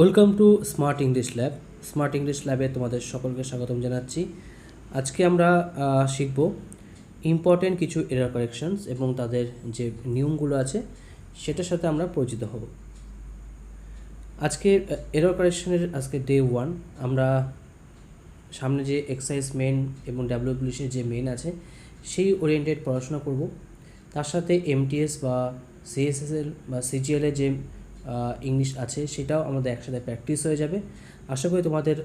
Welcome to smart English lab. Smart English ল্যাবে তোমাদের সকলকে স্বাগতম জানাচ্ছি। আজকে আমরা শিখব ইম্পর্টেন্ট কিছু এরর কারেকশনস এবং তাদের যে নিয়মগুলো আছে সেটার সাথে আমরা পরিচিত হব। আজকে এরর কারেকশনের আজকে ডে 1। আমরা সামনে যে এক্সারসাইজ মেন এবং ডাব্লিউপিএসের যে মেন আছে সেই ওরিয়েন্টেড পড়াশোনা করব। তার সাথে এমটিএস বা সিএসএসএল বা সিজিএলের যে ইংলিশ আছে সেটাও আমাদের একসাথে প্র্যাকটিস হয়ে যাবে। আশা করি তোমাদের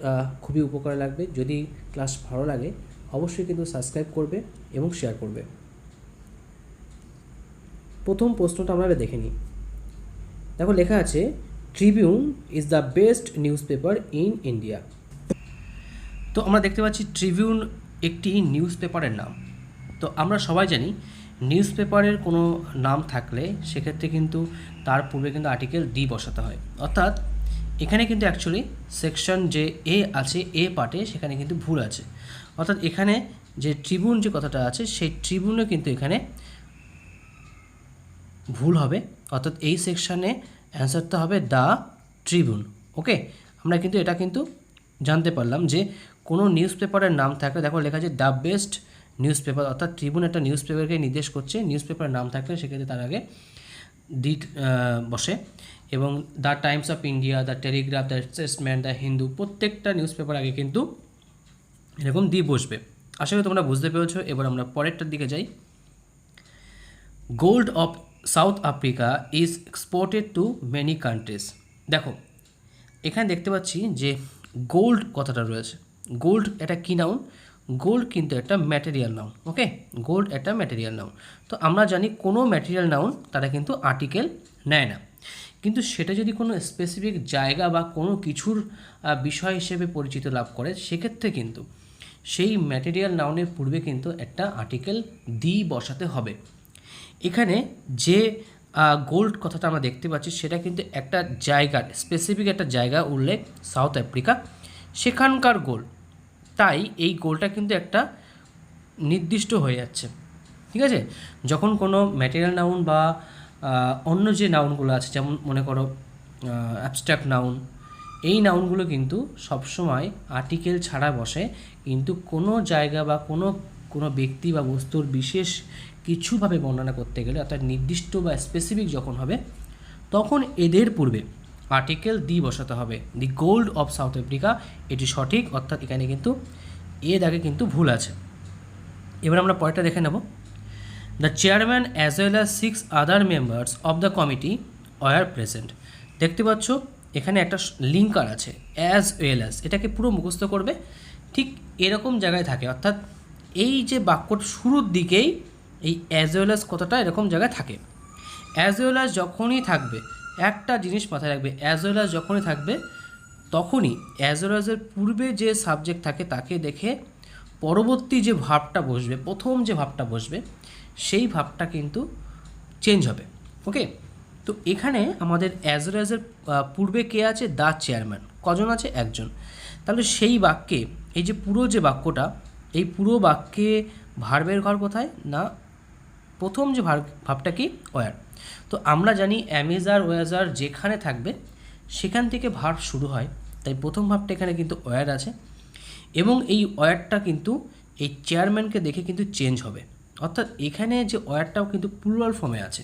খুবই উপকার লাগবে। যদি ক্লাস ভালো লাগে অবশ্যই কিন্তু সাবস্ক্রাইব করবে এবং শেয়ার করবে। প্রথম প্রশ্নটা আমরা দেখে নিই। দেখো লেখা আছে, Tribune is the best news paper in India. তো আমরা দেখতে পাচ্ছি ট্রিবিউন একটি নিউজ পেপারের নাম। তো আমরা সবাই জানি নিউজ পেপারের কোনো নাম থাকলে সেক্ষেত্রে কিন্তু তার পূর্বে কিন্তু আর্টিকেল ডি বসাতে হয়। অর্থাৎ এখানে কিন্তু অ্যাকচুয়ালি সেকশন যে এ আছে, এ পার্টে সেখানে কিন্তু ভুল আছে। অর্থাৎ এখানে যে ট্রিবিউন যে কথাটা আছে সেই ট্রিবিউনে কিন্তু এখানে ভুল হবে। অর্থাৎ এই সেকশানে অ্যান্সারটা হবে দ্য ট্রিবিউন। ওকে, আমরা কিন্তু এটা কিন্তু জানতে পারলাম যে কোনো নিউজ পেপারের নাম থাকলে, দেখো লেখা আছে দ্য বেস্ট নিউজ পেপার, অর্থাৎ ট্রিবিউন একটা নিউজ পেপারকে নির্দেশ করছে। নিউজ পেপারের নাম থাকলে সেক্ষেত্রে তার আগে ডি বসে। এবং the Times of India, the Telegraph, the Statesman, the Hindu, প্রত্যেকটা নিউজ পেপার আগে কিন্তু এরকম দি বসবে। আশা করি তোমরা বুঝতে পেরেছো। এবার আমরা পরেরটার দিকে যাই। Gold of South Africa is exported to many countries. দেখো এখানে দেখতে পাচ্ছি যে গোল্ড কথাটা রয়েছে। গোল্ড এটা কী নাউন? গোল্ড কিন্তু একটা ম্যাটেরিয়াল নাউন। ওকে, গোল্ড একটা ম্যাটেরিয়াল নাউন। তো আমরা জানি কোনো ম্যাটেরিয়াল নাউন তারা কিন্তু আর্টিকেল নেয় না, কিন্তু সেটা যদি কোনো স্পেসিফিক জায়গা বা কোনো কিছুর বিষয় হিসেবে পরিচিত লাভ করে সেক্ষেত্রে কিন্তু সেই ম্যাটেরিয়াল নাউনের পূর্বে কিন্তু একটা আর্টিকেল দি বসাতে হবে। এখানে যে গোল্ড কথাটা আমরা দেখতে পাচ্ছি সেটা কিন্তু একটা জায়গার, স্পেসিফিক একটা জায়গা উল্লেখ, সাউথ আফ্রিকা, সেখানকার গোল্ড। তাই এই গোলটা কিন্তু একটা নির্দিষ্ট হয়ে যাচ্ছে। ঠিক আছে, যখন কোনো ম্যাটেরিয়াল নাউন বা অন্য যে নাউনগুলো আছে, যেমন মনে করো অ্যাবস্ট্রাক্ট নাউন, এই নাউনগুলো কিন্তু সবসময় আর্টিকেল ছাড়া বসে। কিন্তু কোনো জায়গা বা কোনো ব্যক্তি বা বস্তুর বিশেষ কিছুভাবে বর্ণনা করতে গেলে, অর্থাৎ নির্দিষ্ট বা স্পেসিফিক যখন হবে তখন এদের পূর্বে আর্টিকেল দি বসাতে হবে। দি গোল্ড অফ সাউথ আফ্রিকা, এটি সঠিক। অর্থাৎ এখানে কিন্তু এর আগে কিন্তু ভুল আছে। এবার আমরা পরেরটা দেখে নেব। The chairman as well as 6 other members of the committee were present. দেখতে পাচ্ছ এখানে একটা লিঙ্কার আছে, অ্যাজ ওয়েল অ্যাজ, এটাকে পুরো মুখস্থ করবে। ঠিক এরকম জায়গায় থাকে, অর্থাৎ এই যে বাক্যর শুরুর দিকেই এই অ্যাজ ওয়েল অ্যাজ কথাটা এরকম জায়গায় থাকে। অ্যাজ ওয়েল অ্যাজ যখনই থাকবে, একটা জিনিস মাথায় রাখবে, অ্যাজ ওয়েল অ্যাজ যখনই থাকবে তখনই অ্যাজ ওয়েল অ্যাজের পূর্বে যে সাবজেক্ট থাকে তাকে দেখে পরবর্তী যে ভাবটা বসবে, প্রথম যে ভাবটা বসবে সেই ভাবটা কিন্তু চেঞ্জ হবে। ওকে, তো এখানে আমাদের অ্যাজ ওয়েল অ্যাজের পূর্বে কে আছে? The chairman. কজন আছে? একজন। তাহলে সেই বাক্যে এই যে পুরো যে বাক্যটা, এই পুরো বাক্যে ভার্বের ঘর কোথায়? না, প্রথম যে ভাবটা কি? ওয়ার। তো আমরা জানি অ্যামেজার ওয়াজার যেখানে থাকবে সেখান থেকে ভার্ব শুরু হয়, তাই প্রথম ভাবটা এখানে কিন্তু ওয়ার আছে। এবং এই ওয়ারটা কিন্তু এই চেয়ারম্যানকে দেখে কিন্তু চেঞ্জ হবে। অর্থাৎ এখানে যে ওয়ারটাও কিন্তু প্লুরাল ফর্মে আছে,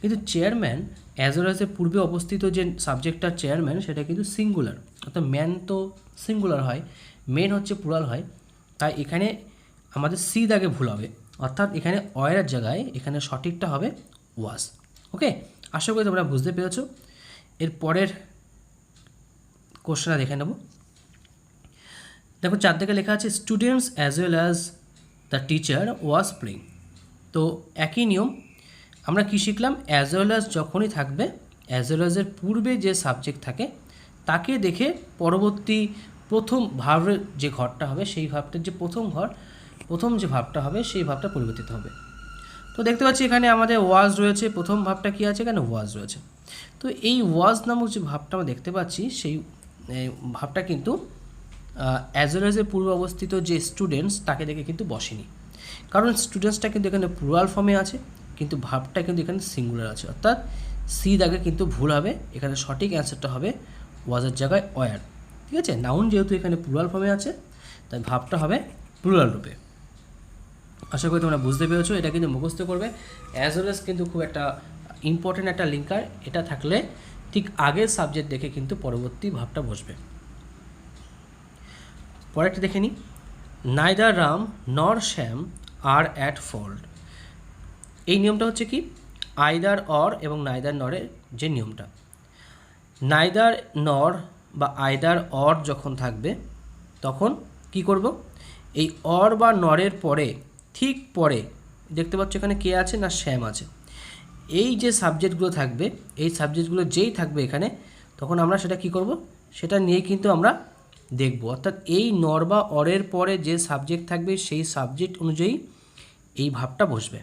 কিন্তু চেয়ারম্যান অ্যাজ ওয়েল অ্যাজের পূর্বে অবস্থিত যে সাবজেক্টটা চেয়ারম্যান সেটা কিন্তু সিঙ্গুলার। অর্থাৎ ম্যান তো সিঙ্গুলার হয়, মেন হচ্ছে প্লুরাল হয়। তাই এখানে আমাদের সি দাগে ভুল হবে। অর্থাৎ এখানে ওয়ারের জায়গায় এখানে সঠিকটা হবে ওয়াজ। ওকে, আশা করি তোমরা বুঝতে পেরেছো। এর পরের কোশ্চেনটা দেখে নেব। দেখো 4 দিকে লেখা আছে, students as well as the teacher was playing. তো একই নিয়ম, আমরা কি শিখলাম? অ্যাজ ওয়েল অ্যাজ যখনই থাকবে, অ্যাজ ওয়েল অ্যাজের পূর্বে যে সাবজেক্ট থাকে তাকে দেখে পরবর্তী প্রথম ভাবের যে ঘরটা হবে সেই ভাবটার যে প্রথম যে ভাবটা হবে সেই ভাবটা পরিবর্তিত হবে। তো দেখতে পাচ্ছি এখানে আমাদের ওয়াজ রয়েছে, প্রথম ভাবটা কি আছে? এখানে ওয়াজ রয়েছে। তো এই ওয়াজ নামক যে ভাবটা আমরা দেখতে পাচ্ছি সেই ভাবটা কিন্তু অ্যাজ ওয়েল অ্যাজের পূর্বে অবস্থিত যে স্টুডেন্টস তাকে দেখে কিন্তু বসেনি, কারণ স্টুডেন্টসটা কিন্তু এখানে প্লুরাল ফর্মে আছে, কিন্তু ভাবটা কিন্তু এখানে সিঙ্গুলার আছে। অর্থাৎ সি দাগে কিন্তু ভুল হবে, এখানে সঠিক অ্যান্সারটা হবে ওয়াজের জায়গায় ওয়ার। ঠিক আছে, নাউন যেহেতু এখানে প্লুরাল ফর্মে আছে তাই ভাবটা হবে প্লুরাল রূপে। আশা করি তোমরা বুঝতে পেরেছো। এটা কিন্তু মুখস্থ করবে, অ্যাজ ওয়েল এস কিন্তু খুব একটা ইম্পর্টেন্ট একটা লিঙ্কার। এটা থাকলে ঠিক আগের সাবজেক্ট দেখে কিন্তু পরবর্তী ভাবটা বসবে। পরেরটা দেখে নিই, নাইদার রাম নর শ্যাম আর অ্যাট ফল্ট। এই নিয়মটা হচ্ছে কি, আইদার অর এবং নাইদার নরের যে নিয়মটা, নাইদার নর বা আইদার অর যখন থাকবে তখন কি করব, এই অর বা নরের পরে ঠিক পরে দেখতে পাচ্ছ এখানে কে আছে না শ্যাম আছে। এই যে সাবজেক্টগুলো থাকবে, এই সাবজেক্টগুলো যেই থাকবে এখানে, তখন আমরা সেটা কি করব, সেটা নিয়ে কিন্তু আমরা দেখব। অর্থাৎ এই নর বা অরের পরে যে সাবজেক্ট থাকবে সেই সাবজেক্ট অনুযায়ী এই ভাবটা বসবে।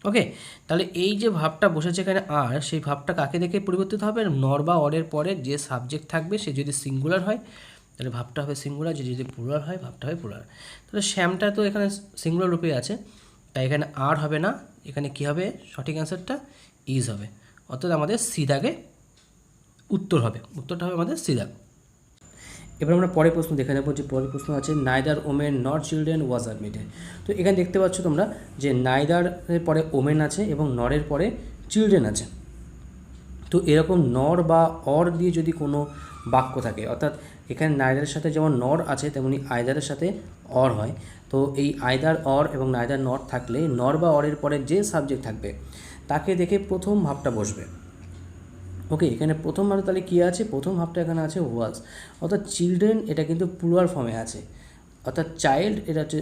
ওকে, তাহলে এই যে ভাবটা বসেছে এখানে আর, সেই ভাবটা কাকে দেখে পরিবর্তিত হবে, নর বা অরের পরে যে সাবজেক্ট থাকবে সে যদি সিঙ্গুলার হয় তাহলে ভাবটা হবে সিঙ্গুলার, যদি প্লুরাল হয় ভাবটা হবে প্লুরাল। তাহলে শ্যামটা তো এখানে সিঙ্গুলার রূপে আছে, তাই এখানে আর হবে না, এখানে কি হবে, সঠিক অ্যান্সারটা ইজ হবে। অর্থাৎ আমাদের সি দাগে উত্তর হবে, উত্তরটা হবে আমাদের সি দাগ। এবার আমরা পরের প্রশ্ন দেখে নেব, যে পরের প্রশ্ন আছে neither women not children was admitted. তো এখানে দেখতে পাচ্ছ তোমরা যে নাইদারের পরে ওমেন আছে এবং নরের পরে চিলড্রেন আছে। তো এরকম নর বা অর দিয়ে যদি কোনো বাক্য থাকে, অর্থাৎ এখানে নাইদারের সাথে যেমন নর আছে তেমনি আইদারের সাথে অর হয়, তো এই আইদার অর এবং নাইদার নট থাকলে নর বা অরের পরে যে সাবজেক্ট থাকবে তাকে দেখে প্রথম ভাবটা বসবে। ওকে, এখানে প্রথম ভাবে তাহলে কী আছে, প্রথম ভাবটা এখানে আছে ওয়াজ, অর্থাৎ চিলড্রেন এটা কিন্তু প্লুরাল ফর্মে আছে, অর্থাৎ চাইল্ড এটা হচ্ছে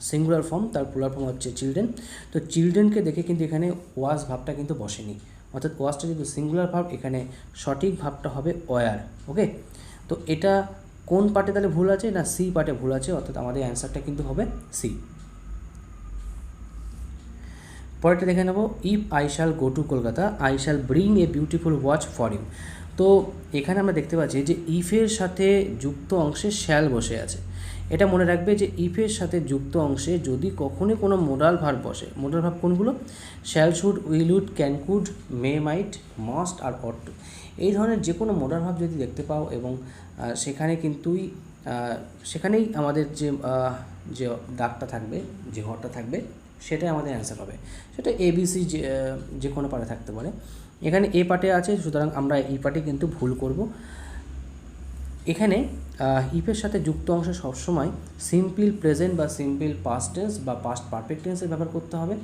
সিঙ্গুলার ফর্ম, তার প্লুরাল ফর্ম হচ্ছে চিলড্রেন। তো চিলড্রেনকে দেখে কিন্তু এখানে ওয়াজ ভাবটা কিন্তু বসেনি, অর্থাৎ ওয়াজটা যেহেতু সিঙ্গুলার ভাব এখানে সঠিক ভাবটা হবে ওয়ার। ওকে, তো এটা কোন পার্টে তাহলে ভুল আছে না সি পার্টে ভুল আছে, অর্থাৎ আমাদের অ্যান্সারটা কিন্তু হবে সি। পরেরটা দেখে নেব, if I shall go to Kolkata I shall bring a beautiful watch for you. তো এখানে আমরা দেখতে পাচ্ছি যে ইফের সাথে যুক্ত অংশে শ্যাল বসে আছে। এটা মনে রাখবে যে ইফের সাথে যুক্ত অংশে যদি কখনই কোনো মোডাল ভার্ব বসে, মোডাল ভার্ব কোনগুলো, shall, should, will, would, can, could, may, might, must আর অট টু, এই ধরনের যে কোনো মোডাল ভার্ব যদি দেখতে পাও এবং সেখানে কিন্তুই সেখানেই আমাদের যে দাগটা থাকবে, যে ঘরটা থাকবে, সেটাই আমাদের অ্যান্সার হবে। সেটা এবিসি যে কোনো পার্টে থাকতে পারে, এখানে এ পার্টে আছে, সুতরাং আমরা এই পার্টে কিন্তু ভুল করব। এখানে ইফের সাথে যুক্ত অংশ সবসময় সিম্পল প্রেজেন্ট বা সিম্পল পাস্ট টেন্স বা পাস্ট পারফেক্ট টেন্সের ব্যবহার করতে হবে।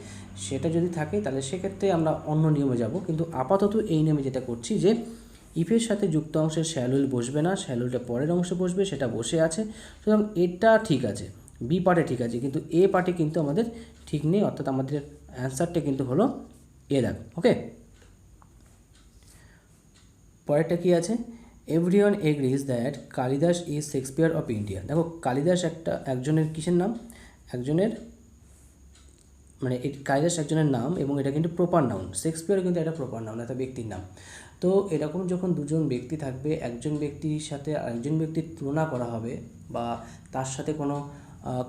সেটা যদি থাকে তাহলে সেক্ষেত্রে আমরা অন্য নিয়মে যাব, কিন্তু আপাতত এই নিয়মে যেটা করছি যে ইফের সাথে যুক্ত অংশে শ্যাল উইল বসবে না, শ্যাল উইলটা পরের অংশে বসবে, সেটা বসে আছে, সুতরাং এটা ঠিক আছে, বি পার্টে ঠিক আছে, কিন্তু এ পার্টে কিন্তু আমাদের ঠিক নেই, অর্থাৎ আমাদের অ্যান্সারটা কিন্তু হলো এ দাগ। ওকে, পরেরটা কি আছে, everyone agrees that Kalidas is Shakespeare of India. দেখো কালিদাস একজনের কিসের নাম, একজনের মানে কালিদাস একজনের নাম এবং এটা কিন্তু প্রপার নাউন, শেক্সপিয়ার কিন্তু একটা প্রপার নাউন, একটা ব্যক্তির নাম। তো এরকম যখন দুজন ব্যক্তি থাকবে, একজন ব্যক্তির সাথে আরেকজন ব্যক্তির তুলনা করা হবে বা তার সাথে কোনো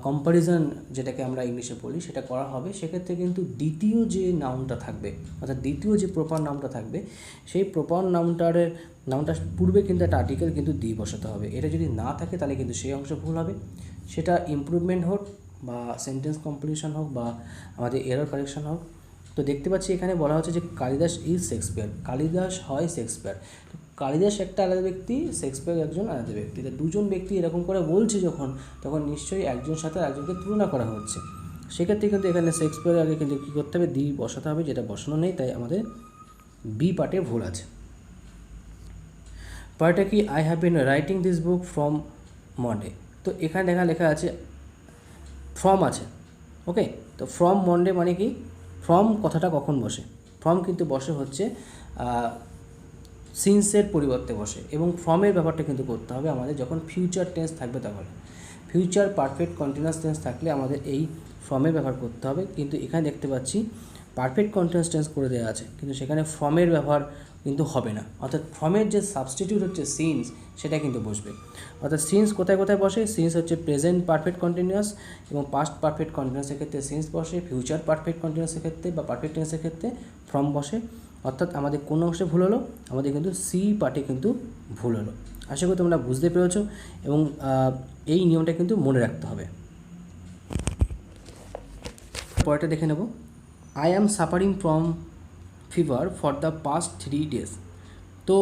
কম্প্যারিজন যেটাকে আমরা ইংলিশে বলি সেটা করা হবে, সেক্ষেত্রে কিন্তু দ্বিতীয় যে নাউনটা থাকবে, অর্থাৎ দ্বিতীয় যে প্রপার নাউনটা থাকবে, সেই প্রপার নাউনটার পূর্বে কিন্তু একটা আর্টিকেল কিন্তু দিয়ে বসাতে হবে। এটা যদি না থাকে তাহলে কিন্তু সেই অংশ ভুল হবে, সেটা ইমপ্রুভমেন্ট হোক বা সেন্টেন্স কমপ্লিশন হোক বা আমাদের এরর কারেকশন হোক। তো দেখতে পাচ্ছি এখানে বলা হচ্ছে যে কালিদাস ইজ শেক্সপিয়ার, কালিদাস হয় শেক্সপিয়ার। তো কালিদাস একটা আলাদা ব্যক্তি, শেক্সপিয়ার একজন আলাদা ব্যক্তি, তো দুজন ব্যক্তি এরকম করে বলছে যখন, তখন নিশ্চয়ই একজনের সাথে একজনকে তুলনা করা হচ্ছে। সেক্ষেত্রে কিন্তু এখানে শেক্সপিয়ারের আগে কিন্তু কী করতে হবে, দি বসাতে হবে, যেটা বসানো নেই, তাই আমাদের বি পার্টে ভুল আছে। পার্টটা কি, I have been writing this book from Monday. তো এখানে লেখা আছে ফ্রম আছে। ওকে, তো ফ্রম মন্ডে মানে কি, ফ্রম কথাটা কখন বসে, ফ্রম কিন্তু বসে হচ্ছে সিন্সের পরিবর্তে বসে, এবং ফ্রমের ব্যাপারটা কিন্তু করতে হবে আমাদের যখন ফিউচার টেন্স থাকবে, তখন ফিউচার পারফেক্ট কন্টিনিউয়াস টেন্স থাকলে আমাদের এই ফ্রমের ব্যবহার করতে হবে। কিন্তু এখানে দেখতে পাচ্ছি পারফেক্ট কন্টিনিউয়াস টেন্স করে দেওয়া আছে, কিন্তু সেখানে ফ্রমের ব্যবহার কিন্তু হবে না, অর্থাৎ ফ্রমের যে সাবস্টিটিউট হচ্ছে সিন্স, সেটা কিন্তু বসবে। অর্থাৎ সিন্স কোথায় কোথায় বসে, সিন্স হচ্ছে প্রেজেন্ট পারফেক্ট কন্টিনিউয়াস এবং পাস্ট পারফেক্ট কন্টিনিউয়াসের ক্ষেত্রে সিন্স বসে, ফিউচার পারফেক্ট কন্টিনিউয়াসের ক্ষেত্রে বা পারফেক্ট টেন্সের ক্ষেত্রে ফ্রম বসে, অর্থাৎ আমাদের কোন অংশে ভুল হলো, আমাদের কিন্তু সি পার্টে কিন্তু ভুল হলো। আশা করি তোমরা বুঝতে পেরেছো এবং এই নিয়মটা কিন্তু মনে রাখতে হবে। পরেরটা দেখে নেব। I am suffering from fever for the past 3 days। তো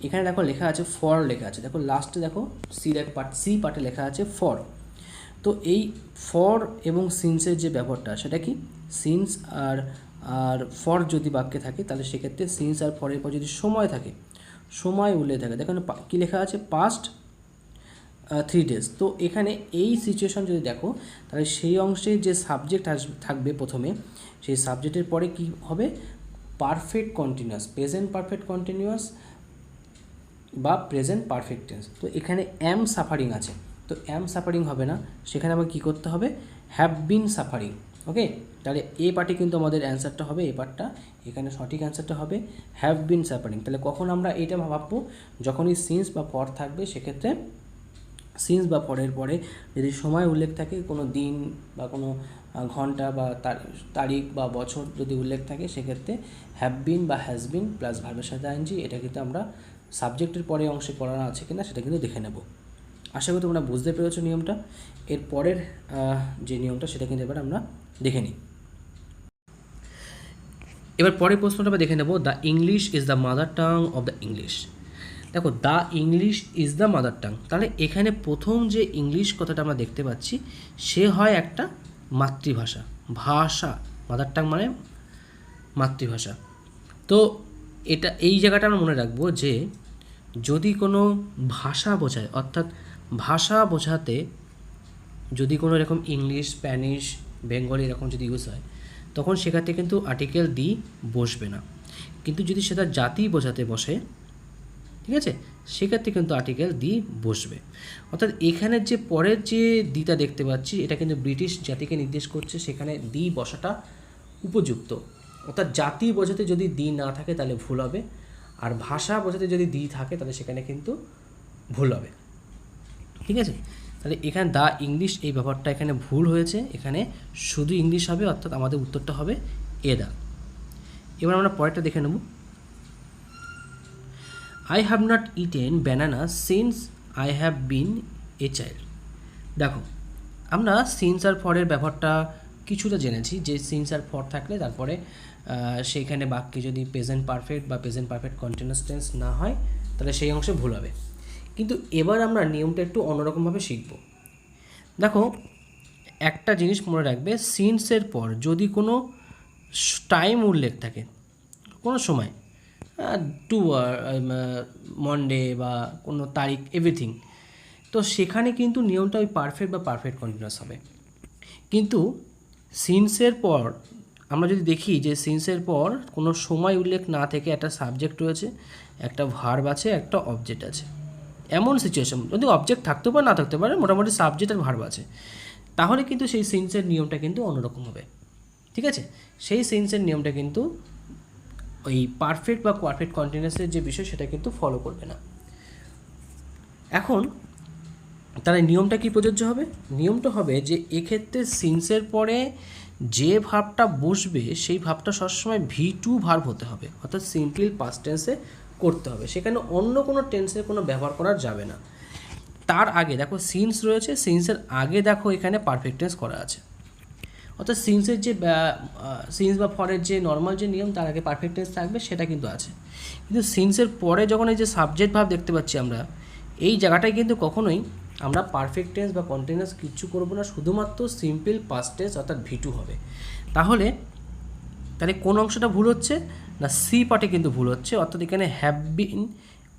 এখানে দেখো লেখা আছে ফর, লেখা আছে, দেখো লাস্টে দেখো সি পার্টে লেখা আছে ফর। তো এই ফর এবং সিন্সের যে ব্যাপারটা সেটা কি, সিন্স আর ফর যদি বাক্যে থাকে তাহলে সেক্ষেত্রে সিন্স আর ফরের পর যদি সময় থাকে, সময় উল্লেখ থাকে, দেখুন কী লেখা আছে পাস্ট 3 days। তো এখানে এই সিচুয়েশন যদি দেখো তাহলে সেই অংশে যে সাবজেক্ট থাকবে প্রথমে, সেই সাবজেক্টের পরে কি হবে, perfect continuous, present perfect continuous বা প্রেজেন্ট পারফেক্ট টেন্স। তো এখানে অ্যাম সাফারিং আছে, তো অ্যাম সাফারিং হবে না, সেখানে আবার কী করতে হবে, হ্যাভ বিন সাফারিং। ওকে, তাহলে এই পার্টে কিন্তু আমাদের অ্যান্সারটা হবে, এই পার্টটা এখানে সঠিক অ্যান্সারটা হবে হ্যাভ বিন সাফারিং। তাহলে কখন আমরা এটা ভাববো, যখনই সিন্স বা ফর থাকবে, সেক্ষেত্রে সিন্স বা ফরের পরে যদি সময় উল্লেখ থাকে, কোনো দিন বা কোনো ঘন্টা বা তারিখ বা বছর যদি উল্লেখ থাকে, সেক্ষেত্রে হ্যাভ বিন বা হ্যাজ বিন প্লাস ভার্বের সাথে আইএনজি, এটা কিন্তু আমরা সাবজেক্টের পরে অংশে পড়ানো আছে কিনা সেটা কিন্তু দেখে নেব। আশা করি তোমরা বুঝতে পেরেছো নিয়মটা। এর পরের যে নিয়মটা সেটা কিন্তু এবার আমরা দেখে নিই। এবার পরের প্রশ্নটা আমরা দেখে নেব, the English is the mother tongue of the English. দেখো the English is the mother tongue, তাহলে এখানে প্রথম যে ইংলিশ কথাটা আমরা দেখতে পাচ্ছি সে হয় একটা মাতৃভাষা, ভাষা, মাদার টাং মানে মাতৃভাষা। তো এটা এই জায়গাটা আমরা মনে রাখবো যে যদি কোনো ভাষা বোঝায়, অর্থাৎ ভাষা বোঝাতে যদি কোনো এরকম ইংলিশ, স্প্যানিশ, বেঙ্গলি এরকম যদি ইউজ হয়, তখন সেক্ষেত্রে কিন্তু আর্টিকেল দি বসবে না। কিন্তু যদি সেটা জাতি বোঝাতে বসে, ঠিক আছে, সেক্ষেত্রে কিন্তু আর্টিকেল দি বসবে। অর্থাৎ এখানের যে পরের যে দিটা দেখতে পাচ্ছি এটা কিন্তু ব্রিটিশ জাতিকে নির্দেশ করছে, সেখানে দি বসাটা উপযুক্ত। অর্থাৎ জাতি বোঝাতে যদি দি না থাকে তাহলে ভুল হবে, আর ভাষা বোঝাতে যদি দি থাকে তাহলে সেখানে কিন্তু ভুল হবে। ঠিক আছে, তাহলে এখানে দ্য ইংলিশ এই ব্যাপারটা এখানে ভুল হয়েছে, এখানে শুধু ইংলিশ হবে, অর্থাৎ আমাদের উত্তরটা হবে এ দা। এবার আমরা পরেরটা দেখে নেব। I have not eaten banana since I have been a child. দেখো আমরা সিন্স আর ফরের ব্যাপারটা কিছুটা জেনেছি, যে সিন্স আর ফর থাকলে তারপরে সেইখানে বাক্যে যদি প্রেজেন্ট পারফেক্ট বা প্রেজেন্ট পারফেক্ট কন্টিনিউয়াস টেন্স না হয় তাহলে সেই অংশে ভুল হবে। কিন্তু এবার আমরা নিয়মটা একটু অন্যরকমভাবে শিখব। দেখো একটা জিনিস মনে রাখবে, সিন্সের পর যদি কোনো টাইম উল্লেখ থাকে, কোনো সময়, টু মনডে বা কোনো তারিখ, এভরিথিং, তো সেখানে কিন্তু নিয়মটা ওই পারফেক্ট বা পারফেক্ট কন্টিনিউয়াস হবে। কিন্তু সিন্সের পর আমরা যদি দেখি যে সিন্সের পর কোনো সময় উল্লেখ না থেকে একটা সাবজেক্ট রয়েছে, একটা ভার্ব আছে, একটা অবজেক্ট আছে, এমন সিচুয়েশন, যদি অবজেক্ট থাকতে পারে না থাকতে পারে, মোটামুটি সাবজেক্ট আর ভার্ব আছে, তাহলে কিন্তু সেই সিন্সের নিয়মটা কিন্তু অন্যরকম হবে। ঠিক আছে, সেই সিন্সের নিয়মটা কিন্তু ওই পারফেক্ট বা পারফেক্ট কন্টিনিউয়াসের যে বিষয় সেটা কিন্তু ফলো করবে না। এখন তাহলে নিয়মটা কি প্রযোজ্য হবে? নিয়মটা হবে যে এক্ষেত্রে সিন্সের পরে যে ভার্বটা বসবে সেই ভার্বটা সবসময় V2 ভার্ব হতে হবে, অর্থাৎ সিম্পল পাস্ট টেন্সে করতে হবে, সেখানে অন্য কোনো টেন্সের কোনো ব্যবহার করা যাবে না। তার আগে দেখো সিন্স রয়েছে, সিন্সের আগে দেখো এখানে পারফেক্ট টেন্স করা আছে, অর্থাৎ সিন্সের যে সিন্স বা ফরের যে নর্মাল যে নিয়ম তার আগে পারফেক্ট টেন্স থাকবে সেটা কিন্তু আছে। কিন্তু সিন্সের পরে যখন এই যে সাবজেক্ট ভার্ব দেখতে পাচ্ছি আমরা, এই জায়গাটায় কিন্তু কখনোই আমরা পারফেক্ট টেন্স বা কন্টিনিউয়াস কিছু করবো না, শুধুমাত্র সিম্পল পাস্ট টেন্স অর্থাৎ V2 হবে। তাহলে কোন অংশটা ভুল হচ্ছে না, সি পার্টে কিন্তু ভুল হচ্ছে, অর্থাৎ এখানে হ্যাভ বিন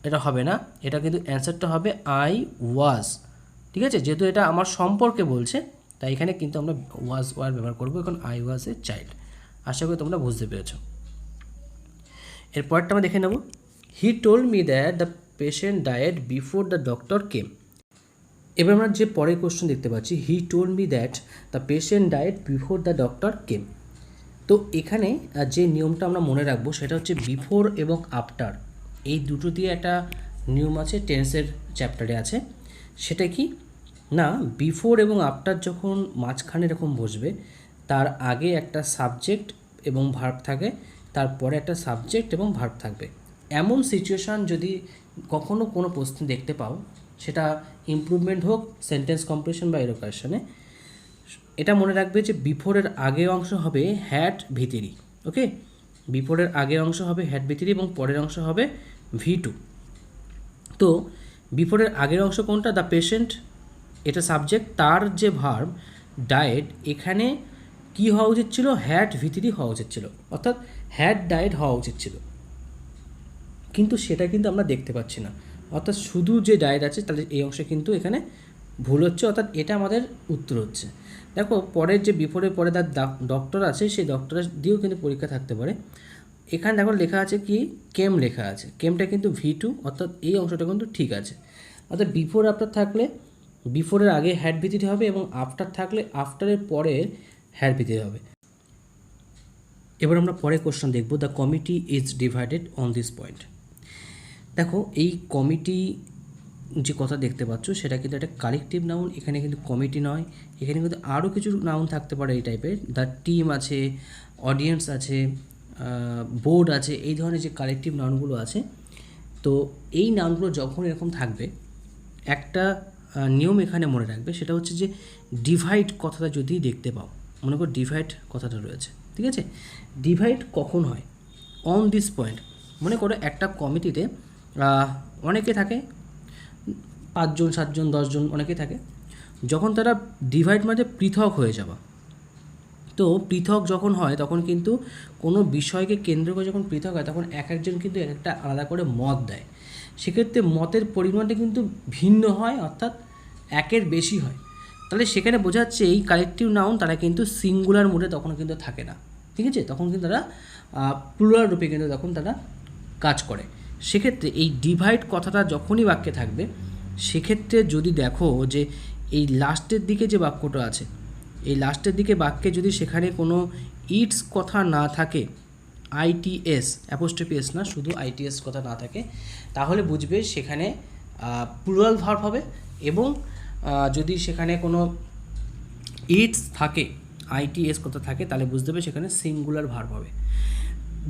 এটা হবে না, এটা কিন্তু অ্যান্সারটা হবে আই ওয়াজ। ঠিক আছে, যেহেতু এটা আমার সম্পর্কে বলছে তাই এখানে কিন্তু আমরা ওয়াজ ওয়ার ব্যবহার করবো, এখন আই ওয়াজ এ চাইল্ড। আশা করি তোমরা বুঝতে পেরেছ। এরপরটা আমরা দেখে নেব। He told me that the patient died before the doctor came. এবার আমরা যে পরের কোশ্চেন দেখতে পাচ্ছি, he told me that the patient died before the doctor came. তো এখানে যে নিয়মটা আমরা মনে রাখবো সেটা হচ্ছে বিফোর এবং আফটার, এই দুটো দিয়ে একটা নিয়ম আছে টেন্সের চ্যাপ্টারে আছে। সেটা কি না, বিফোর এবং আফটার যখন মাঝখানে এরকম বসবে, তার আগে একটা সাবজেক্ট এবং ভার্ব থাকে, তারপরে একটা সাবজেক্ট এবং ভার্ব থাকবে। এমন সিচুয়েশান যদি কখনো কোনো প্রশ্ন দেখতে পাও, সেটা ইমপ্রুভমেন্ট হোক, সেন্টেন্স কমপ্লিশন বা এলোকেশনে, এটা মনে রাখবে যে বিফোরের আগের অংশ হবে হ্যাড ভিতিরি। ওকে, বিফোরের আগের অংশ হবে হ্যাড ভিতিরি এবং পরের অংশ হবে V2। তো বিফোরের আগের অংশ কোনটা? দ্য পেশেন্ট, এটা সাবজেক্ট, তার যে ভার্ব ডায়েট, এখানে কি হওয়া উচিত ছিল? হ্যাড ভিতিরি হওয়া উচিত ছিল, অর্থাৎ হ্যাড ডায়েট হওয়া উচিত ছিল, কিন্তু সেটা কিন্তু আমরা দেখতে পাচ্ছি না। অর্থাৎ শুধু যে ডায়েট আছে, তাহলে এই অংশে কিন্তু এখানে ভুল হচ্ছে, অর্থাৎ এটা আমাদের উত্তর হচ্ছে। দেখো পরের যে বিফোরের পরে তার ডক্টর আছে, সেই ডক্টরের দিয়েও কিন্তু পরীক্ষা থাকতে পারে। এখানে দেখো লেখা আছে কি? কেম লেখা আছে, কেমটা কিন্তু V2, অর্থাৎ এই অংশটা কিন্তু ঠিক আছে। অর্থাৎ বিফোর আফটার থাকলে বিফোরের আগে হ্যাড ভিতিরি হবে এবং আফটার থাকলে আফটারের পরে হ্যাড ভিতিরি হবে। এবার আমরা পরে কোশ্চেন দেখব, the committee is divided on this point. দেখো এই কমিটি যে কথা দেখতে পাচ্ছ, সেটা কিন্তু একটা কালেকটিভ নাউন, এখানে কিন্তু কমিটি নয়, এখানে কিন্তু আরও কিছু নাউন থাকতে পারে এই টাইপের। দ্য টিম আছে, অডিয়েন্স আছে, বোর্ড আছে, এই ধরনের যে কালেকটিভ নাউনগুলো আছে। তো এই নাউনগুলো যখন এরকম থাকবে, একটা নিয়ম এখানে মনে রাখবে, সেটা হচ্ছে যে ডিভাইড কথাটা যদি দেখতে পাও, মনে করো ডিভাইড কথাটা রয়েছে, ঠিক আছে? ডিভাইড কখন হয়? On this point. মনে করো একটা কমিটিতে অনেকে থাকে, 5 জন 7 জন 10 জন অনেকে থাকে, যখন তারা ডিভাইড মানে পৃথক হয়ে যাওয়া। তো পৃথক যখন হয় তখন কিন্তু কোনো বিষয়কে কেন্দ্র করে যখন পৃথক হয়, তখন এক একজন কিন্তু এক একটা আলাদা করে মত দেয়। সেক্ষেত্রে মতের পরিমাণটা কিন্তু ভিন্ন হয়, অর্থাৎ একের বেশি হয়। তাহলে সেখানে বোঝা যাচ্ছে এই কালেকটিভ নাউন তারা কিন্তু সিঙ্গুলার মোডে তখন কিন্তু থাকে না, ঠিক আছে? তখন কিন্তু তারা প্লুরাল রূপে কিন্তু তখন তারা কাজ করে। সেক্ষেত্রে এই ডিভাইড কথাটা যখনই বাক্যে থাকবে, সেক্ষেত্রে যদি দেখো যে এই লাস্টের দিকে যে বাক্যটা আছে, এই লাস্টের দিকে বাক্যে যদি সেখানে কোনো ইটস কথা না থাকে, ITS অ্যাপোস্ট্রফি এস না, শুধু ITS কথা না থাকে, তাহলে বুঝবে সেখানে প্লুরাল ভার্ব হবে। এবং যদি সেখানে কোনো ইটস থাকে, ITS কথা থাকে, তাহলে বুঝতে হবে সেখানে সিঙ্গুলার ভার্ব হবে।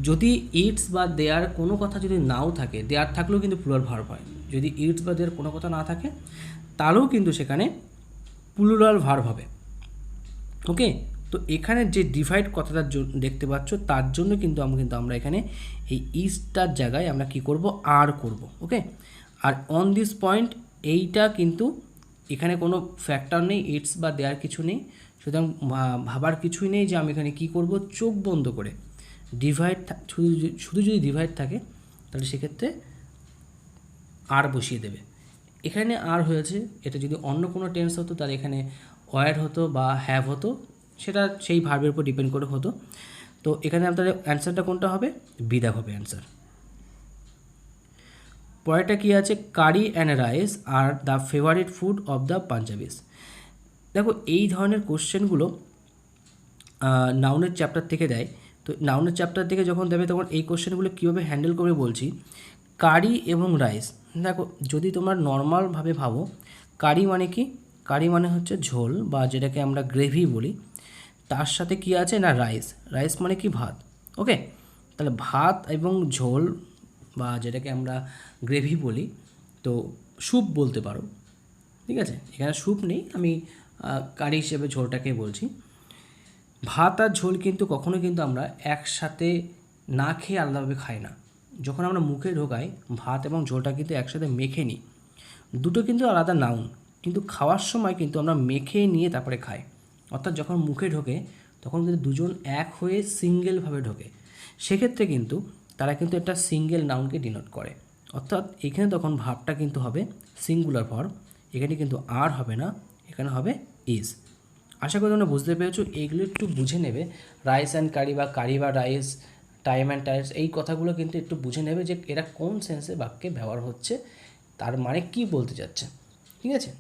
যদি ইটস বা দেয়ার কোনো কথা যদি নাও থাকে, দেয়ার থাকলেও কিন্তু প্লুরাল ভার্ব হয়। যদি ইটস বা দেয়ার কোনো কথা না থাকে, তাহলেও কিন্তু সেখানে প্লুরাল ভার্ব হবে। ওকে, তো এখানে যে ডিভাইড কথাটা দেখতে পাচ্ছ, তার জন্য কিন্তু আমরা এখানে এই ইজটার জায়গায় আমরা কি করব? আর করব। ওকে, আর অন দিস পয়েন্ট, এইটা কিন্তু এখানে কোনো ফ্যাক্টর নেই, ইটস বা দেয়ার কিছু নেই, সুতরাং ভাবার কিছুই নেই যে আমি এখানে কি করব, চোখ বন্ধ করে ডিভাইড, শুধু যদি ডিভাইড থাকে, তাহলে সেক্ষেত্রে আর বসিয়ে দেবে। এখানে আর হয়েছে, এটা যদি অন্য কোনো টেন্স হতো, তাহলে এখানে ওয়ার হতো বা হ্যাভ হতো, সেটা সেই ভার্বের উপর ডিপেন্ড করে হতো। তো এখানে আপনাদের অ্যান্সারটা কোনটা হবে? বিদা হবে অ্যান্সার। পরেরটা কী আছে? কারি অ্যান্ড রাইস আর the favourite food of the Punjabis. দেখো এই ধরনের কোশ্চেনগুলো নাউনের চ্যাপ্টার থেকে দেয়। তো নাউনের চ্যাপ্টার থেকে যখন দেবে, তখন এই কোশ্চেনগুলো কীভাবে হ্যান্ডেল করবে বলছি। কারি এবং রাইস, দেখো যদি তোমরা নর্মালভাবে ভাবো, কারি মানে কি? কারি মানে হচ্ছে ঝোল, বা যেটাকে আমরা গ্রেভি বলি। তার সাথে কি আছে না রাইস, রাইস মানে কি? ভাত। ওকে, তাহলে ভাত এবং ঝোল, বা যেটাকে আমরা গ্রেভি বলি, তো স্যুপ বলতে পারো, ঠিক আছে? এখানে স্যুপ নেই, আমি কারি হিসেবে ঝোলটাকে বলছি। ভাত আর ঝোল কিন্তু কখনো কিন্তু আমরা একসাথে না খেয়ে আলাদাভাবে খাই না। যখন আমরা মুখে ঢোকাই, ভাত এবং ঝোলটা কিন্তু একসাথে মেখে নিই। দুটো কিন্তু আলাদা নাউন, কিন্তু খাওয়ার সময় কিন্তু আমরা মেখে নিয়ে তারপরে খাই। অর্থাৎ যখন মুখে ঢোকে, তখন কিন্তু দুজন এক হয়ে সিঙ্গেলভাবে ঢোকে। সেক্ষেত্রে কিন্তু তারা কিন্তু একটা সিঙ্গেল নাউনকে ডিনোট করে। অর্থাৎ এখানে তখন ভার্বটা কিন্তু হবে সিঙ্গুলার ভার্ব, এখানে কিন্তু আর হবে না, এখানে হবে ইজ। আশা করি তোমরা বুঝতে পেরেছো। এইগুলো একটু বুঝে নেবে, রাইস অ্যান্ড কারি বা কারি বা রাইস, টাইম অ্যান্ড টাইমস, এই কথাগুলো কিন্তু একটু বুঝে নেবে যে এরা কোন সেন্সে বাক্যে ব্যবহার হচ্ছে, তার মানে কি বলতে যাচ্ছে, ঠিক আছে?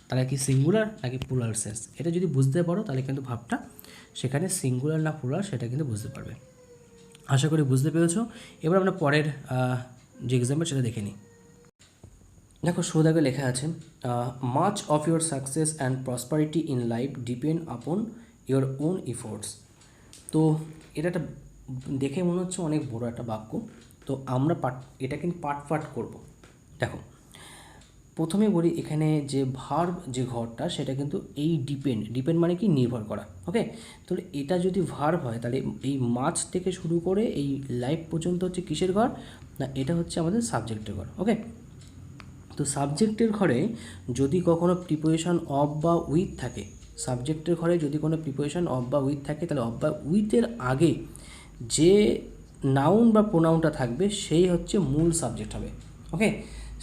তাহলে কি সিঙ্গুলার নাকি প্লুরাল সেন্স, এটা যদি বুঝতে পারো, তাহলে কিন্তু ভাবটা সেখানে সিঙ্গুলার না প্লুরাল সেটা কিন্তু বুঝতে পারবে। আশা করি বুঝতে পেরেছো। এবার আমরা পরের যে এক্সাম্পল সেটা দেখে নিই। দেখো সৌদাগে লেখা আছে, much of your success and prosperity in life depend আপন ইউর ওন এফোর্টস। তো এটা একটা দেখে মনে হচ্ছে অনেক বড় একটা বাক্য, তো আমরা এটাকে পার্ট করব। দেখো, প্রথমে বলি এখানে যে ভার্ব যে ঘরটা সেটা কিন্তু এই ডিপেন্ড মানে কি নির্ভর করা, ওকে। তাহলে এটা যদি ভার্ব হয় তাহলে এই মাছ থেকে শুরু করে এই লাইফ পর্যন্ত হচ্ছে কিসের ঘর, না এটা হচ্ছে আমাদের সাবজেক্টের ঘর, ওকে। তো সাবজেক্টের ঘরে যদি কখনো প্রিপোজিশন অফ বা উইথ থাকে, সাবজেক্টের ঘরে যদি কোনো প্রিপোজিশন অফ বা উইথ থাকে, তাহলে অফ বা উইথের আগে যে নাউন বা প্রোনাউনটা থাকবে সেই হচ্ছে মূল সাবজেক্ট হবে, ওকে।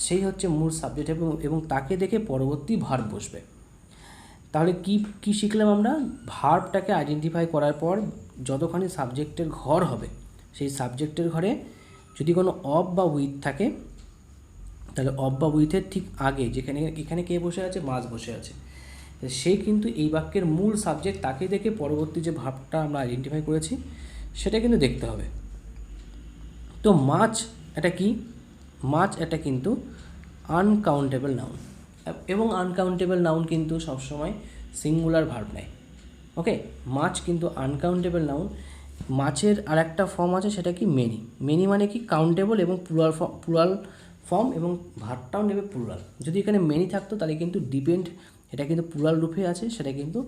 সেই হচ্ছে মূল সাবজেক্ট হবে এবং তাকে দেখে পরবর্তী ভার্ব বসবে। তাহলে কি শিখলাম আমরা, ভার্বটাকে আইডেন্টিফাই করার পর যতখানি সাবজেক্টের ঘর হবে সেই সাবজেক্টের ঘরে যদি কোনো অফ বা উইথ থাকে, তাহলে অফ বা উইথের ঠিক আগে যেখানে এখানে কে বসে আছে, মাছ বসে আছে, সেই কিন্তু এই বাক্যের মূল সাবজেক্ট, তাকে দেখে পরবর্তী যে ভার্বটা আমরা আইডেন্টিফাই করেছি সেটা কিন্তু দেখতে হবে। তো মাছ এটা কি, মাছ এটা কিন্তু আনকাউন্টেবল নাউন, এবং আনকাউন্টেবল নাউন কিন্তু সবসময় সিঙ্গুলার ভার্ব নেয়, ওকে। মাছ কিন্তু আনকাউন্টেবল নাউন। মাছের আর একটা ফর্ম আছে সেটা কি মেনি মানে কি কাউন্টেবল এবং প্লুরাল ফর্ম, এবং ভার্বটাও নেবে প্লুরাল। যদি এখানে মেনি থাকতো তাহলে কিন্তু ডিপেন্ড এটা কিন্তু প্লুরাল রূপে আছে, সেটা কিন্তু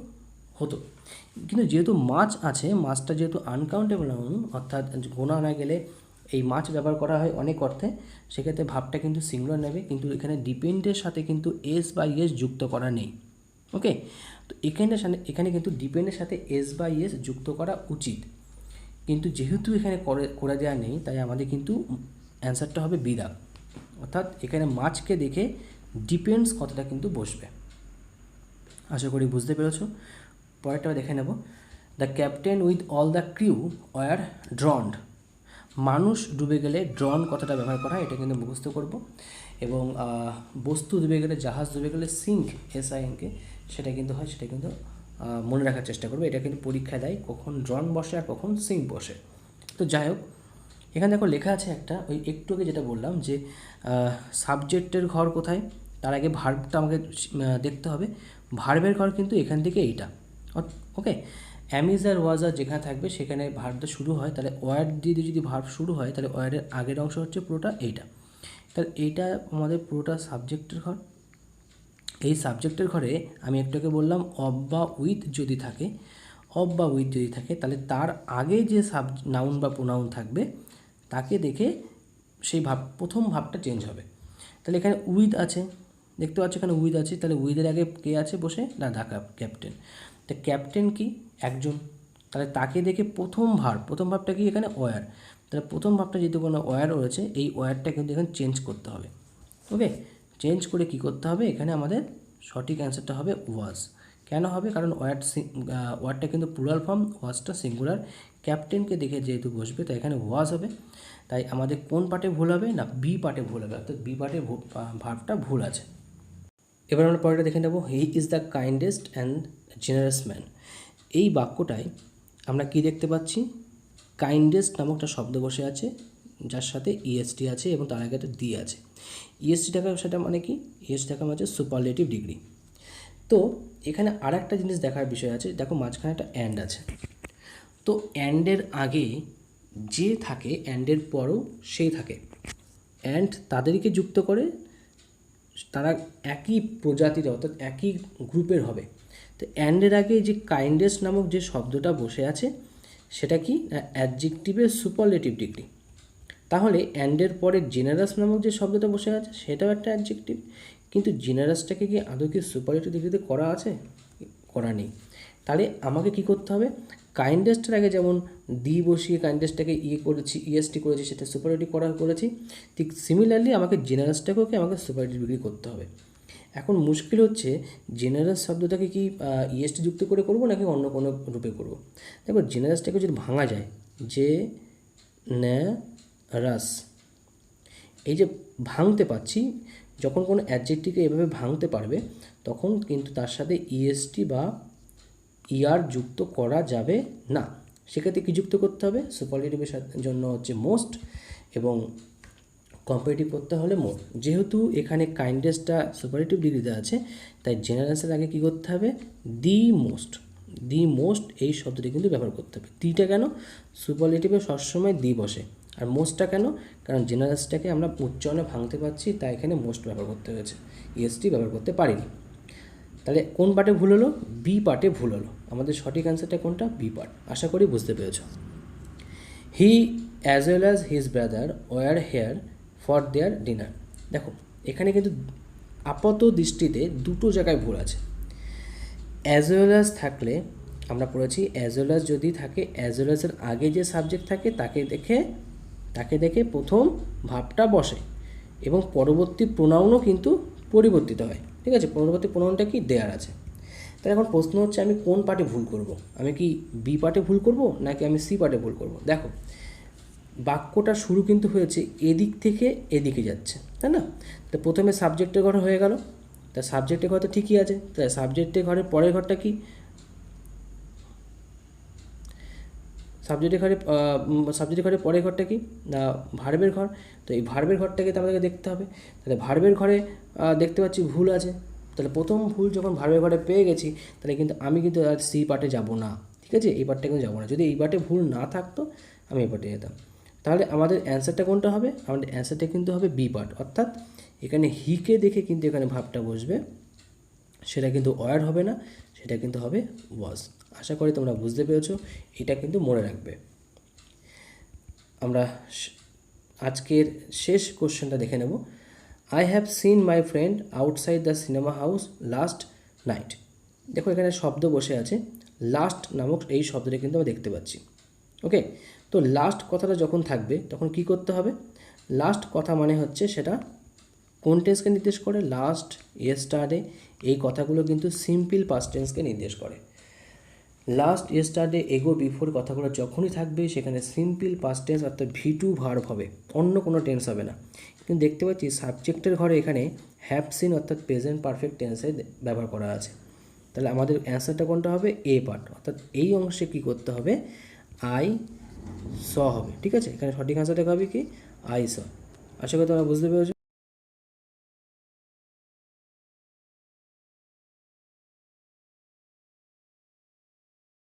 হতো। কিন্তু যেহেতু মাছ আছে, মাছটা যেহেতু আনকাউন্টেবল নাউন, অর্থাৎ গোনা না গেলে এই মাছ ব্যবহার করা হয় অনেক অর্থে, সেক্ষেত্রে ভাবটা কিন্তু সিঙ্গুলার নেবে, কিন্তু এখানে ডিপেন্ডের সাথে কিন্তু এস বা ইয়েস যুক্ত করা নেই, ওকে। তো এখানে কিন্তু ডিপেন্ডের সাথে এস বা ইয়েস যুক্ত করা উচিত, কিন্তু যেহেতু এখানে করে দেওয়া নেই, তাই আমাদের কিন্তু অ্যান্সারটা হবে বি দাগ, অর্থাৎ এখানে মাছকে দেখে ডিপেন্ডস কথাটা কিন্তু বসবে। আশা করি বুঝতে পেরেছো। পরেরটা দেখে নেব, the captain with all the crew were drowned. মানুষ ডুবে গেলে ড্রন কথাটা ব্যবহার করা হয়, এটা কিন্তু মুখস্থ করব। এবং বস্তু ডুবে গেলে, জাহাজ ডুবে গেলে সিঙ্ক, SINK, সেটা কিন্তু হয়, সেটা কিন্তু মনে রাখার চেষ্টা করবে। এটা কিন্তু পরীক্ষায় দেয় কখন ড্রন বসে আর কখন সিঙ্ক বসে। তো যাই হোক, এখানে দেখো লেখা আছে একটা, ওই একটু আগে যেটা বললাম যে সাবজেক্টের ঘর কোথায়, তার আগে ভার্বটা আমাকে দেখতে হবে। ভার্বের ঘর কিন্তু এখান থেকে এইটা, ওকে। অ্যামিজ আর ওয়াজ আর যেখানে থাকবে সেখানে ভার্বটা শুরু হয়, তাহলে ওয়ার্ড দিয়ে যদি ভার্ব শুরু হয় তাহলে ওয়ার্ডের আগের অংশ হচ্ছে পুরোটা এইটা, তাহলে এইটা আমাদের পুরোটা সাবজেক্টের ঘর। এই সাবজেক্টের ঘরে আমি একটাকে বললাম অফ বা উইথ যদি থাকে, তাহলে তার আগে যে নাউন বা প্রোনাউন থাকবে তাকে দেখে সেই প্রথম ভাবটা চেঞ্জ হবে। তাহলে এখানে উইথ আছে, দেখতে পাচ্ছ এখানে উইথ আছে, তাহলে উইথের আগে কে আছে বসে, না ক্যাপ্টেন। তো ক্যাপ্টেন কি, একজন, তাহলে তাকে দেখে প্রথম ভাবটা কি এখানে ওয়ার, তাহলে প্রথম ভাবটা যেহেতু কোনো ওয়ার রয়েছে, এই ওয়ারটা কিন্তু এখানে চেঞ্জ করতে হবে, ওকে। চেঞ্জ করে কি করতে হবে, এখানে আমাদের সঠিক অ্যান্সারটা হবে ওয়াজ। কেন হবে, কারণ ওয়ার্ডটা কিন্তু প্লুরাল ফর্ম, ওয়াজটা সিঙ্গুলার। ক্যাপ্টেনকে দেখে যেহেতু বসবে তাই এখানে ওয়াজ হবে। তাই আমাদের কোন পার্টে ভুল হবে, না বি পার্টে ভুল হবে, অর্থাৎ বি পার্টে ভার্বটা ভুল আছে। এবার আমরা পরেরটা দেখে নেব, he is the kindest and generous man. এই বাক্যটায় আমরা কি দেখতে পাচ্ছি, কাইন্ডেস্ট নামক একটা শব্দ বসে আছে, যার সাথে ইএসটি আছে এবং তার আগে একটা দি আছে। ইএসটি টাকা সেটা মানে কি, ইএসটি টাকা মানে হচ্ছে সুপারলেটিভ ডিগ্রি। তো এখানে আর একটা জিনিস দেখার বিষয় আছে, দেখো মাঝখানে একটা অ্যান্ড আছে, তো অ্যান্ডের আগে যে থাকে অ্যান্ডের পরও সেই থাকে, অ্যান্ড তাদেরকে যুক্ত করে তারা একই প্রজাতির অর্থাৎ একই গ্রুপের হবে। তো অ্যান্ডের আগে যে কাইন্ডেস্ট নামক যে শব্দটা বসে আছে সেটা কি, অ্যাডজেক্টিভের সুপারলেটিভ ডিগ্রি। তাহলে অ্যান্ডের পরে জেনারাস নামক যে শব্দটা বসে আছে সেটাও একটা অ্যাডজেক্টিভ, কিন্তু জেনারাসটাকে কি আদৌ কি সুপারলেটিভ ডিগ্রিতে করা আছে, করা নেই। তাহলে আমাকে কি করতে হবে, কাইন্ডেস্টের আগে যেমন দি বসিয়ে কাইন্ডেস্টটাকে করেছি, ইএসটি করেছি, সেটা সুপারলেটিভ করেছি, ঠিক সিমিলারলি আমাকে জেনারাসটাকেও আমাকে সুপারলেটিভ ডিগ্রি করতে হবে। এখন মুশকিল হচ্ছে জেনারাস শব্দটাকে কি ইএসটি যুক্ত করে করব নাকি অন্য কোনো রূপে করব। দেখো জেনারাসটাকে যদি ভাঙা যায়, যে রাস, এই যে ভাঙতে পারছি, যখন কোনো অ্যাডজেক্টিভকে এভাবে ভাঙতে পারবে তখন কিন্তু তার সাথে ইএসটি বা ইআর যুক্ত করা যাবে না। সেক্ষেত্রে কী যুক্ত করতে হবে, সুপারলেটিভের জন্য হচ্ছে মোস্ট, এবং কম্পারেটিভ করতে হলে মোর। যেহেতু এখানে কাইন্ডেস্টটা সুপারলেটিভ ডিগ্রিতে আছে তাই জেনারাসের আগে কী করতে হবে, দি মোস্ট, দি মোস্ট এই শব্দটি কিন্তু ব্যবহার করতে হবে। দিটা কেন? সুপারলেটিভে সবসময় দি বসে। আর মোস্টটা কেন? কারণ জেনারেলসটাকে আমরা উচ্চারণে ভাঙতে পারছি, তাই এখানে মোস্ট ব্যবহার করতে হয়েছে, ইএসটি ব্যবহার করতে পারিনি। তাহলে কোন পার্টে ভুল হলো? বি পার্টে ভুল হলো। আমাদের সঠিক অ্যান্সারটা কোনটা? B part. আশা করি বুঝতে পেরেছ। He as well as his brother were here for their dinner. দেখো এখানে কিন্তু আপাত দৃষ্টিতে দুটো জায়গায় ভুল আছে। অ্যাজ ওয়েল অ্যাজ থাকলে আমরা পড়েছি অ্যাজ ওয়েল অ্যাজ যদি থাকে, অ্যাজ ওয়েল অ্যাজের আগে যে সাবজেক্ট থাকে তাকে দেখে প্রথম ভাবটা বসে এবং পরবর্তী প্রোনাউনও কিন্তু পরিবর্তিত হয়। ঠিক আছে, পরবর্তী প্রোনাউনটা কি? দেয়ার আছে। তাহলে এখন প্রশ্ন হচ্ছে আমি কোন পার্টে ভুল করব? আমি কি বি পার্টে ভুল করব নাকি আমি সি পার্টে ভুল করব? দেখো বাক্যটা শুরু কিন্তু হয়েছে এদিক থেকে এদিকে যাচ্ছে, তাই না? তো প্রথমে সাবজেক্টের ঘর হয়ে গেল, তা সাবজেক্টের ঘর তো ঠিকই আছে, তাই সাবজেক্টের ঘরের পরের ঘরটা কি? সাবজেক্টের ঘরের পরের ঘরটা কি? না, ভার্বের ঘর। তো এই ভার্বের ঘরটাকে তো আমাদেরকে দেখতে হবে। তাহলে ভার্বের ঘরে দেখতে পাচ্ছি ভুল আছে। তাহলে প্রথম ভুল যখন ভার্বের ঘরে পেয়ে গেছি, তাহলে কিন্তু আমি কিন্তু আর সি পার্টে যাব না। ঠিক আছে, এই পার্টে কিন্তু যাবো না। যদি এই পার্টে ভুল না থাকতো আমি এই পার্টে যেতাম। তাহলে আমাদের অ্যান্সারটা কোনটা হবে? আমাদের অ্যান্সারটা কিন্তু হবে বি পার্ট। অর্থাৎ এখানে হিকে দেখে কিন্তু এখানে ভাবটা বসবে, সেটা কিন্তু ওয়ার হবে না, সেটা কিন্তু হবে ওয়াজ। আশা করি তোমরা বুঝতে পেরেছো, এটা কিন্তু মনে রাখবে। আমরা আজকের শেষ কোশ্চেনটা দেখে নেব। I have seen my friend outside the cinema house last night. দেখো এখানে শব্দ বসে আছে, লাস্ট নামক এই শব্দটা কিন্তু আমরা দেখতে পাচ্ছি। ওকে, তো লাস্ট কথাটা যখন থাকবে তখন কি করতে হবে? লাস্ট কথা মানে হচ্ছে সেটা কোন টেন্সকে নির্দেশ করে? লাস্ট, ইয়েস্টারডে, এই কথাগুলো কিন্তু সিম্পল পাস্ট টেন্সকে নির্দেশ করে। লাস্ট, ইয়েস্টারডে, এগো, বিফোর কথাগুলো যখনই থাকবে সেখানে সিম্পল পাস্ট টেন্স অর্থাৎ ভি2 ভার্ব হবে, অন্য কোনো টেন্স হবে না। কিন্তু দেখতে পাচ্ছি সাবজেক্টের ঘরে এখানে হ্যাভ সিন অর্থাৎ প্রেজেন্ট পারফেক্ট টেন্সে ব্যবহার করা আছে। তাহলে আমাদের অ্যান্সারটা কোনটা হবে? এ পার্ট। অর্থাৎ এই অংশে কী করতে হবে? আই স হবে। ঠিক আছে, এখানে সঠিক অ্যান্সারটা হবে কি? I saw. আশা করি তোমরা বুঝতে পেরেছো।